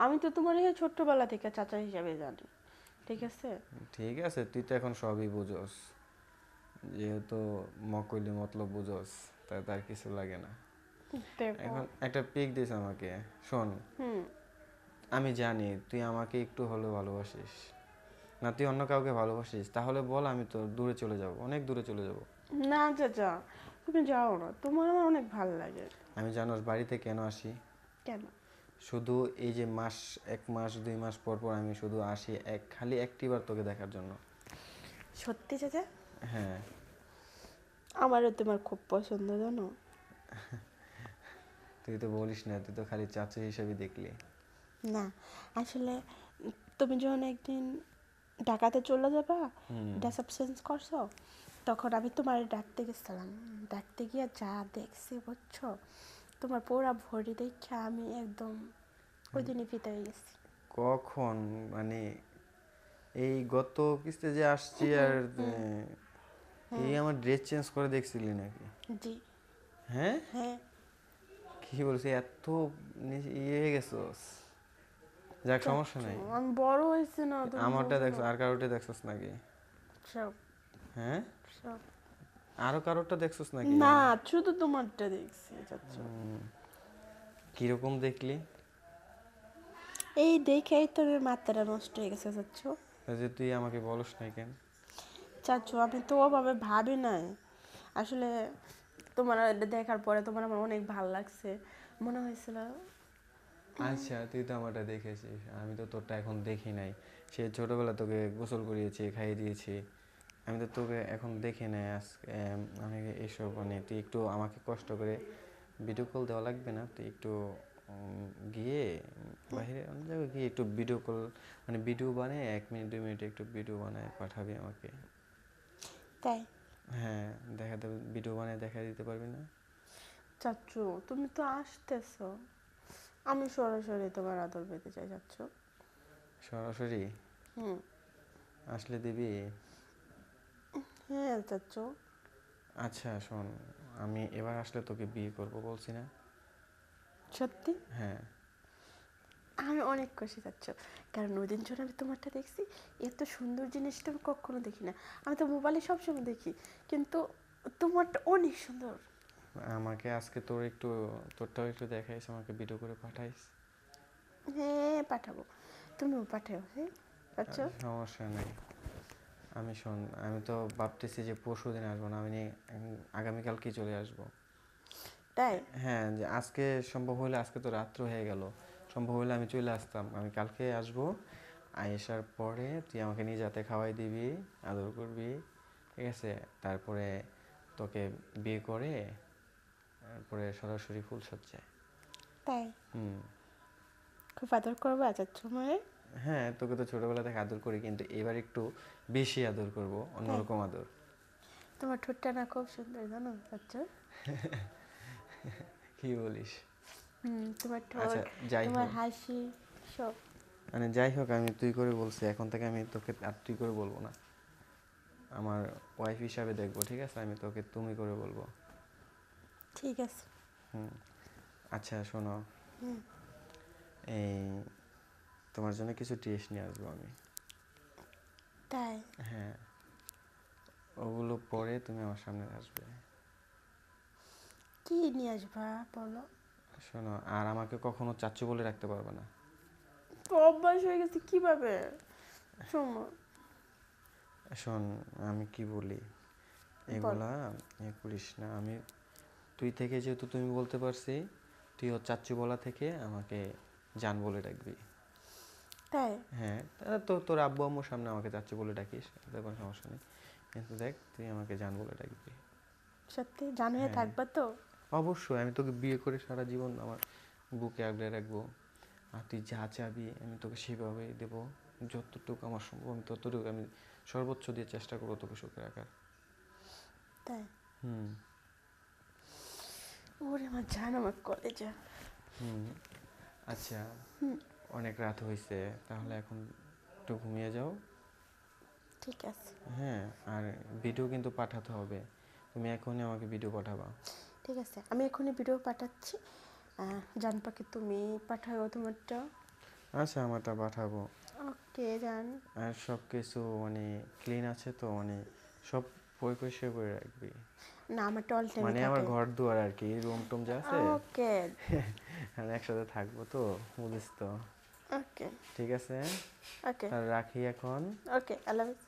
আমি তো তোমার এই ছোট্টবেলা থেকে চাচা হিসাবে জানি, ঠিক আছে? ঠিক আছে, তুই তো এখন সবই বুঝোস, যেহেতু মকইলি মতলব বুঝোস, তাই তার কিছু লাগে না। দেখো। এখন একটা পিক দিস আমাকে, শোন। হুম। আমি জানি তুই আমাকে একটু হলেও ভালোবাসিস, না তুই অন্য কাউকে ভালোবাসিস, তাহলে বল, আমি তো দূরে চলে যাব, অনেক দূরে চলে যাব। না চাচা, তুমি যাও না, তোমার আমার অনেক ভালো লাগে। আমি জানোস বাড়িতে কেন আসি? কেন? শুধু এই যে মাস, 1 মাস 2 মাস পর পর আমি শুধু আসি খালি একটিবার তোকে দেখার জন্য। সত্যি চাচা? হ্যাঁ। আমারও তোমার খুব পছন্দ, জানো? তুই তো বলিস না, তুই তো খালি চাচু হিসেবে দেখলি। না, আসলে তুমি যখন একদিন ঢাকাতে চলে যাবা, হুম। ড্রেস আপ চেঞ্জ করছো, তখন আমি তোমার ডাকতে গেছিলাম। ডাকতে গিয়ে যা দেখছি বুঝছো, তোমার পুরা ভরি দেখে আমি একদম ওই দিনই ফিতে হয়ে গেছি। কখন? মানে এই গত কিস্তি যে আসছি আর হুম হুম এই হুম। আমার ড্রেস চেঞ্জ করে দেখছিলি নাকি? জি। হ্যাঁ। হ্যাঁ। কি বলছি, এত ইয়ে হয়ে গেছোস? যাক, সমস্যা চাচ্ছু নাই। আমি বড় হয়েছি না, তুমি আমারটা বোঝো দেখছো না। আর কারোটা দেখছোস নাকি? সব হ্যাঁ। সব। আরো কারোরটা দেখছোস নাকি? না, শুধু তোমারটা দেখছি চাচ্ছু। কিরকম দেখলি? এই দেখেই তো আমার মাথাটা নষ্ট হয়ে গেছে চাচ্ছু। ওই যে তুই আমাকে বলস নাই কেন? চাচ্ছু আমি তো ওভাবে ভাবি নাই আসলে। তোমার এটা দেখার পরে তোমার আমার অনেক ভালো লাগছে, মনে হয়েছিল। আচ্ছা, তুই তো আমারটা দেখেছিস, আমি তো তোরটা এখন দেখি নাই। সে ছোটবেলা তোকে গোসল করিয়েছি, খাইয়ে দিয়েছি, আমি তো তোকে এখন দেখি নাই আজকে। আমি এসব মানে তুই একটু আমাকে কষ্ট করে ভিডিও কল দেওয়া লাগবে না, তুই একটু গিয়ে বাইরে অন্য জায়গায় গিয়ে একটু ভিডিও কল, মানে ভিডিও বানায় 1 মিনিট 2 মিনিট একটু ভিডিও বানায় পাঠাবি আমাকে। তাই? হ্যাঁ, দেখাতে, ভিডিও বানায় দেখা দিতে পারবি না? চাচ্ছু তুমি তো আসতেছো, আমি সরাসরি তোমার আদর পেতে চাই চাচ্ছু। সরাসরি হুম। আসলে দিবি? হ্যাঁ চাচ্ছু। আচ্ছা শোন, আমি এবার আসলে তোকে বিয়ে করব বলছি না? সত্যি? হ্যাঁ। আমি অনেক খুশি চাচ্ছু, কারণ ওই দিন যখন আমি তোমারটা দেখছি, এত সুন্দর জিনিসটা আমি কখনো দেখি না। আমি তো মোবাইলে সবসময় দেখি, কিন্তু তোমারটা অনেক সুন্দর। আমাকে আজকে তোর একটু, তোরটাও একটু দেখাইস, আমাকে ভিডিও করে পাঠাইস। হ্যাঁ পাঠাবো, তুমিও পাঠাও, হ্যাঁ চাচ্ছু। সমস্যা নেই। আমি শোন, আমি তো ভাবতেছি যে পরশু দিন আসবো না, আমি আগামীকালকেই চলে আসবো। তাই? হ্যাঁ, যে আজকে সম্ভব হলে, আজকে তো রাত্র হয়ে গেল, সম্ভব হলে আমি চলে আসতাম, আমি কালকে আসবো। আসার পরে তুই আমাকে নিয়ে যাতে খাওয়াই দিবি, আদর করবি, ঠিক আছে? তারপরে তোকে বিয়ে করে তারপরে সরাসরি ফুলসজ্জায়। তাই? হুম। খুব আদর করবো চাচ্ছু মায়ে? হ্যাঁ, তোকে তো ছোটবেলা থেকে আদর করি, কিন্তু এবার একটু বেশি আদর করব, তাই? অন্যরকম আদর। তোমার ঠোঁটটা না খুব সুন্দর, জানো চাচ্ছু? কি বলিস? হুম, তোমার আচ্ছা, ঠোঁট, যাই তোমার হোক, হাসি, সব। মানে যাই হোক, আমি তুই করে বলছি, এখন থেকে আমি তোকে আর তুই করে বলবো না, আমার ওয়াইফ হিসাবে দেখবো, ঠিক আছে? আমি তোকে তুমি করে বলবো। ঠিক আছে। হুম। আচ্ছা শোনো, হুম। এই তোমার জন্য কিছু ড্রেস নিয়ে আসবো আমি। তাই? হ্যাঁ, ওগুলো পরে তুমি আমার সামনে আসবে। কি নিয়ে আসবা বলো? শোনো, আর আমাকে কখনো চাচ্চু বলে রাখতে পারবে না। তো অভ্যাস হয়ে গেছে কিভাবে? শোনো। শোন, আমি কি বলি, বলো। এগুলা করিস না। আমি, তুই থেকে যেহেতু তুমি বলতে পারছি, তুই ওর চাচ্চু বলা থেকে আমাকে জান বলে ডাকবি। তাই? হ্যাঁ, তাহলে তো তোর আব্বু আম্মুর সামনে আমাকে চাচ্চু বলে ডাকিস, এতে কোনো সমস্যা নেই, কিন্তু দেখ তুই আমাকে জান বলে ডাকবি। সত্যি জান হয়ে হ্যাঁ, থাকবা তো? অবশ্যই, আমি তোকে বিয়ে করে সারা জীবন আমার বুকে আগলে রাখবো, আর তুই যা চাবি আমি তোকে সেভাবেই দেবো, যতটুকু আমার সম্ভব আমি ততটুকু, আমি সর্বোচ্চ দিয়ে চেষ্টা করবো তোকে সুখে রাখার। তাই? হুম। ওরে আমার জান, আমার কলেজা। হুম। আচ্ছা, অনেক রাত হয়েছে, তাহলে এখন একটু ঘুমিয়ে যাও। ঠিক আছে। হ্যাঁ, আর ভিডিও কিন্তু পাঠাতে হবে, তুমি এখনই আমাকে ভিডিও পাঠাবা। ঠিক আছে, আমি এখনই ভিডিও পাঠাচ্ছি। জান পাখি তুমি পাঠাও তোমারটা। আচ্ছা আমারটা পাঠাবো। ওকে জান। আর সব কিছু মানে ক্লিন আছে তো, মানে সব পরিষ্কার করে রাখবি। না আমার টল টাইমে মানে আমার থাকে। ঘর দুয়ার আর কি, রুম টুম যা আছে ওকে আমরা একসাথে থাকবো তো, বুঝিস তো। ওকে ঠিক আছে, ওকে আর রাখি এখন। ওকে আল্লাহ হাফেজ।